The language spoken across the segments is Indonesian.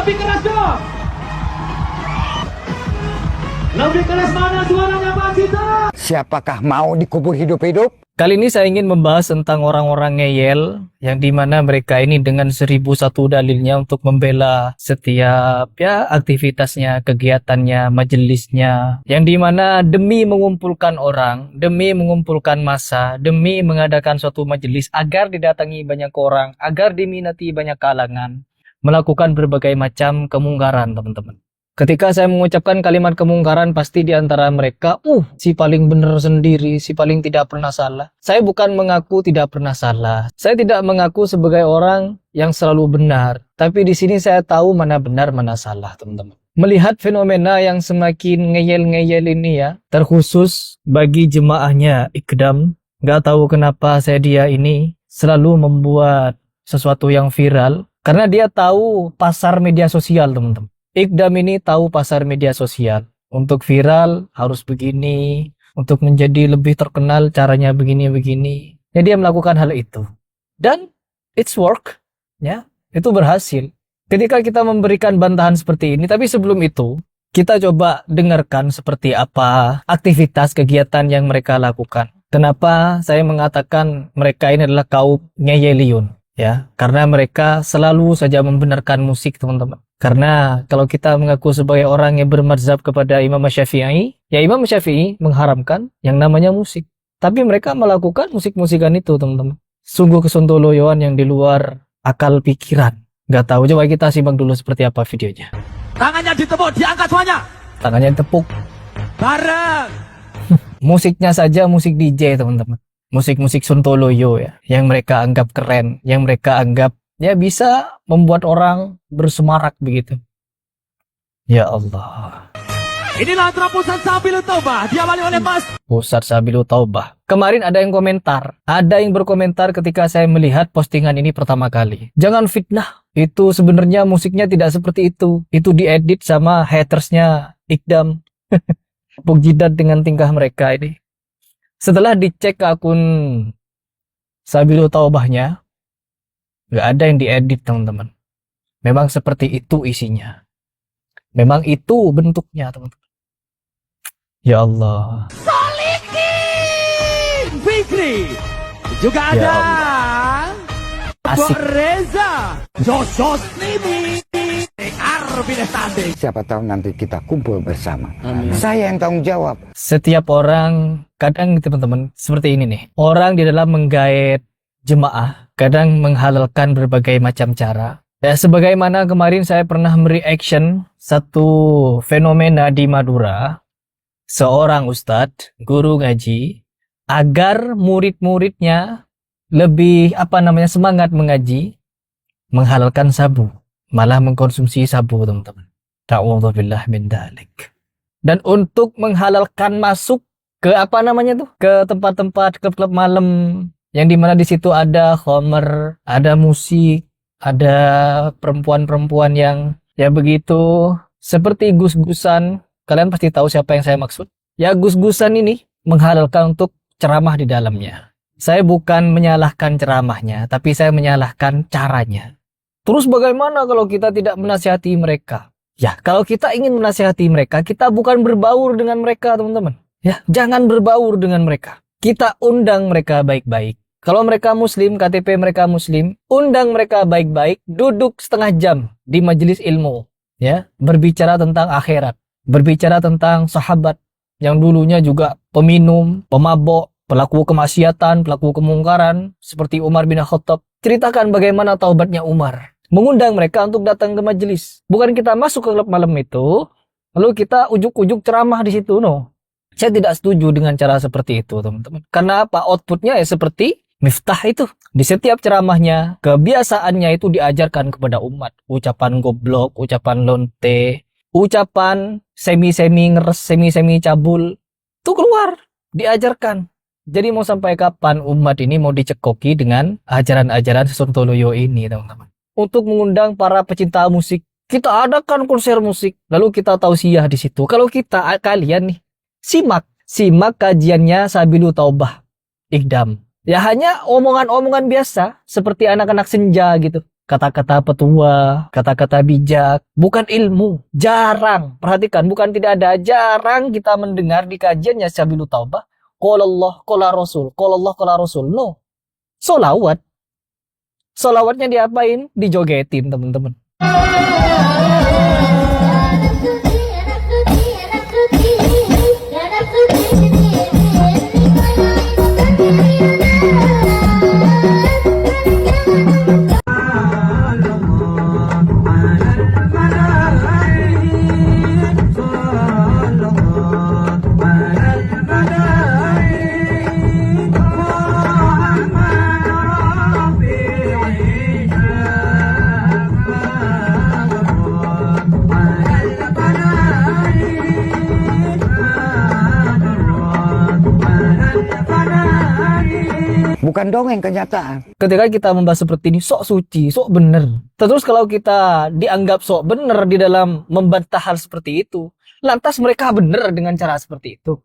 Lebih keras dong. Lebih keras mana suaranya Pak Cita? Siapakah mau dikubur hidup-hidup? Kali ini saya ingin membahas tentang orang-orang ngeyel yang dimana mereka ini dengan 1001 dalilnya untuk membela setiap aktivitasnya, kegiatannya, majelisnya, yang dimana demi mengumpulkan orang, demi mengumpulkan massa, demi mengadakan suatu majelis agar didatangi banyak orang, agar diminati banyak kalangan, melakukan berbagai macam kemungkaran, teman-teman. Ketika saya mengucapkan kalimat kemungkaran, pasti di antara mereka, si paling benar sendiri, si paling tidak pernah salah. Saya bukan mengaku tidak pernah salah. Saya tidak mengaku sebagai orang yang selalu benar. Tapi di sini saya tahu mana benar, mana salah, teman-teman. Melihat fenomena yang semakin ngeyel-ngeyel ini ya, terkhusus bagi jemaahnya Iqdam. Gak tahu kenapa dia ini selalu membuat sesuatu yang viral. Karena dia tahu pasar media sosial, teman-teman. Iqdam ini tahu pasar media sosial. Untuk viral harus begini, untuk menjadi lebih terkenal caranya begini-begini. Ya, dia melakukan hal itu. Dan it's work, ya. Itu berhasil. Ketika kita memberikan bantahan seperti ini, tapi sebelum itu kita coba dengarkan seperti apa aktivitas kegiatan yang mereka lakukan. Kenapa saya mengatakan mereka ini adalah kaum ngeyeliun, ya? Karena mereka selalu saja membenarkan musik, teman-teman. Karena kalau kita mengaku sebagai orang yang bermadzhab kepada Imam Syafi'i, ya Imam Syafi'i mengharamkan yang namanya musik. Tapi mereka melakukan musik-musikan itu, teman-teman. Sungguh kesontoloyoan yang di luar akal pikiran. Gak tahu, coba kita simak dulu seperti apa videonya. Tangannya ditepuk, diangkat semuanya. Tangannya tepuk. Bareng. Musiknya saja musik DJ, teman-teman. Musik-musik sontoloyo ya, yang mereka anggap keren, yang mereka anggap ya bisa membuat orang bersemarak begitu. Ya Allah. Inilah terobosan Sabilu Taubah, diawali oleh Mas Pusat Sabilu Taubah. Kemarin ada yang komentar, ada yang berkomentar ketika saya melihat postingan ini pertama kali. Jangan fitnah, itu sebenarnya musiknya tidak seperti itu. Itu diedit sama hatersnya Iqdam. Puk jidat dengan tingkah mereka ini. Setelah dicek akun Sabilu Taubahnya, nggak ada yang diedit, teman-teman. Memang seperti itu isinya. Memang itu bentuknya, teman-teman. Ya Allah. Solikin Fikri. Juga Ya ada Asik. Bok Reza Josos Nimi Arbin Tanding. Siapa tahu nanti kita kumpul bersama. Saya yang tanggung jawab. Setiap orang, kadang teman-teman, seperti ini nih. Orang di dalam menggait jemaah, kadang menghalalkan berbagai macam cara. Ya, sebagaimana kemarin saya pernah mereaction satu fenomena di Madura. Seorang ustadz, guru ngaji, agar murid-muridnya lebih semangat mengaji, menghalalkan sabu, malah mengkonsumsi sabu, teman-teman. Ta'udzubillah min dzalik. Dan untuk menghalalkan masuk ke ke tempat-tempat, ke klub malam, yang dimana di situ ada khamr, ada musik, ada perempuan-perempuan yang ya begitu seperti gus-gusan. Kalian pasti tahu siapa yang saya maksud. Ya, gus-gusan ini menghalalkan untuk ceramah di dalamnya. Saya bukan menyalahkan ceramahnya, tapi saya menyalahkan caranya. Terus bagaimana kalau kita tidak menasihati mereka? Ya, kalau kita ingin menasihati mereka, kita bukan berbaur dengan mereka, teman-teman. Ya, jangan berbaur dengan mereka. Kita undang mereka baik-baik. Kalau mereka muslim, KTP mereka muslim, undang mereka baik-baik, duduk setengah jam di majelis ilmu, ya, berbicara tentang akhirat, berbicara tentang sahabat yang dulunya juga peminum, pemabok, pelaku kemaksiatan, pelaku kemungkaran, seperti Umar bin Khattab. Ceritakan bagaimana taubatnya Umar. Mengundang mereka untuk datang ke majelis. Bukan kita masuk ke klub malam itu, lalu kita ujuk-ujuk ceramah di situ, no. Saya tidak setuju dengan cara seperti itu, teman-teman. Karena apa? Outputnya ya seperti Miftah itu. Di setiap ceramahnya, kebiasaannya itu diajarkan kepada umat. Ucapan goblok, ucapan lonte, ucapan semi-semi ngeres, semi-semi cabul. Itu keluar, diajarkan. Jadi mau sampai kapan umat ini mau dicekoki dengan ajaran-ajaran Sontoloyo ini, teman-teman. Untuk mengundang para pecinta musik, kita adakan konser musik. Lalu kita tausiah di situ. Kalau kalian nih, simak kajiannya Sabilu Taubah Iqdam. Ya hanya omongan-omongan biasa seperti anak-anak senja gitu. kata-kata petua, kata-kata bijak, bukan ilmu. Jarang, perhatikan, bukan tidak ada, jarang kita mendengar di kajiannya Sabilut Taubah, qala Allah, qala Rasul, qala Allah, qala Rasul. No. Solawat. Solawatnya diapain? Dijogetin, teman-teman. Bukan dongeng, kenyataan. Ketika kita membahas seperti ini, sok suci, sok bener. Terus kalau kita dianggap sok bener di dalam membantah hal seperti itu, lantas mereka bener dengan cara seperti itu.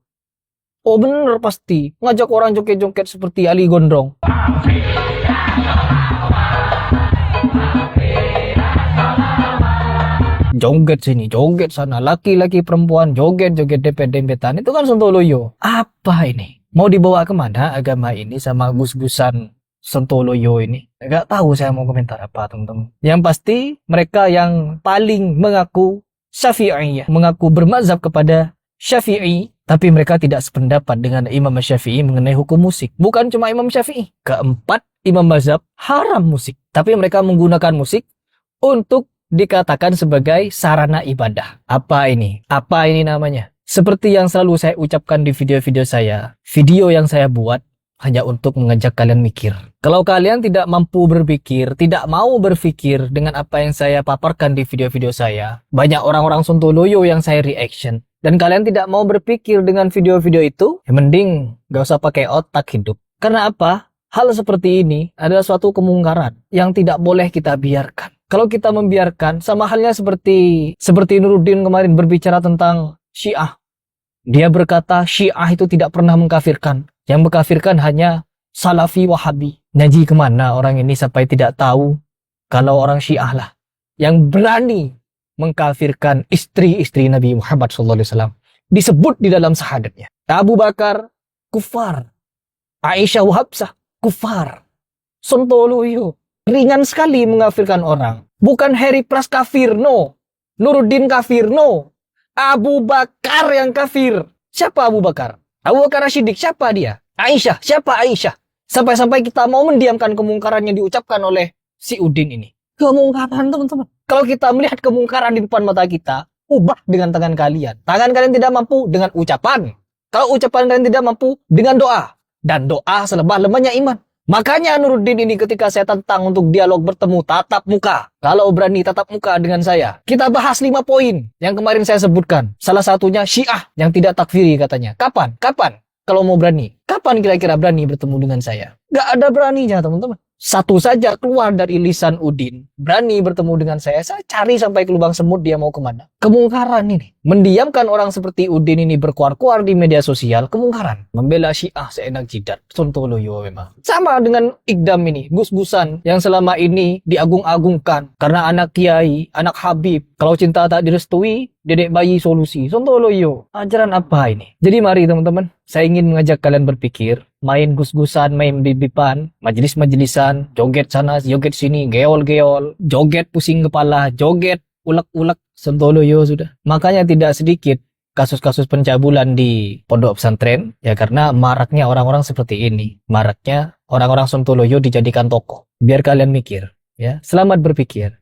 Oh bener pasti, ngajak orang joget-joget seperti Ali Gondrong. Joget sini, joget sana, laki-laki perempuan, joget-joget dempet-dempetan, itu kan sontoloyo. Apa ini? Mau dibawa kemana agama ini sama gus-gusan sontoloyo ini? Gak tahu saya mau komentar apa, teman-teman. Yang pasti mereka yang paling mengaku Syafi'iyah, mengaku bermazhab kepada Syafi'i, tapi mereka tidak sependapat dengan Imam Syafi'i mengenai hukum musik. Bukan cuma Imam Syafi'i, keempat Imam mazhab haram musik, tapi mereka menggunakan musik untuk dikatakan sebagai sarana ibadah. Apa ini? Apa ini namanya? Seperti yang selalu saya ucapkan di video-video saya, video yang saya buat hanya untuk mengajak kalian mikir. Kalau kalian tidak mampu berpikir, tidak mau berpikir dengan apa yang saya paparkan di video-video saya, banyak orang-orang sontoloyo yang saya reaction, dan kalian tidak mau berpikir dengan video-video itu, ya mending gak usah pakai otak hidup. Karena apa? Hal seperti ini adalah suatu kemungkaran yang tidak boleh kita biarkan. Kalau kita membiarkan, sama halnya seperti Nuruddin kemarin berbicara tentang Syiah. Dia berkata Syiah itu tidak pernah mengkafirkan. Yang mengkafirkan hanya Salafi Wahabi. Ngaji kemana orang ini sampai tidak tahu kalau orang Syiah lah yang berani mengkafirkan istri-istri Nabi Muhammad SAW. Disebut di dalam syahadatnya. Abu Bakar, kufar. Aisyah Hafsah, kufar. Sontoloyo. Ringan sekali mengkafirkan orang. Bukan Harry Pras kafir, no. Nuruddin kafir, no. Abu Bakar yang kafir. Siapa Abu Bakar? Abu Bakar Siddiq, siapa dia? Aisyah, siapa Aisyah? Sampai-sampai kita mau mendiamkan kemungkaran yang diucapkan oleh si Udin ini. Kemungkaran, teman-teman. Kalau kita melihat kemungkaran di depan mata kita, ubah dengan tangan kalian. Tangan kalian tidak mampu dengan ucapan. Kalau ucapan kalian tidak mampu dengan doa. Dan doa selemah-lemahnya iman. Makanya Nuruddin ini ketika saya tantang untuk dialog bertemu tatap muka. Kalau berani tatap muka dengan saya. Kita bahas 5 poin yang kemarin saya sebutkan. Salah satunya Syiah yang tidak takfiri katanya. Kapan? Kalau mau berani. Kapan kira-kira berani bertemu dengan saya? Gak ada beraninya, teman-teman. Satu saja keluar dari lisan Udin. Berani bertemu dengan saya cari sampai ke lubang semut dia mau kemana. Kemungkaran ini. Mendiamkan orang seperti Udin ini berkuar-kuar di media sosial. Kemungkaran. Membela Syiah seenak jidat. Sontoloyo memang. Sama dengan Ikdam ini. Gus-gusan yang selama ini diagung-agungkan. Karena anak kiai, anak habib. Kalau cinta tak direstui, dedek bayi solusi. Sontoloyo. Ajaran apa ini? Jadi mari teman-teman. Saya ingin mengajak kalian berpikir. Main gus-gusan, main bibipan, majelis-majelisan, joget sana, joget sini, geol-geol, joget pusing kepala, joget ulek-ulek, sontoloyo sudah. Makanya tidak sedikit kasus-kasus pencabulan di pondok pesantren, ya karena maraknya orang-orang seperti ini. Maraknya orang-orang sontoloyo dijadikan tokoh. Biar kalian mikir, ya. Selamat berpikir.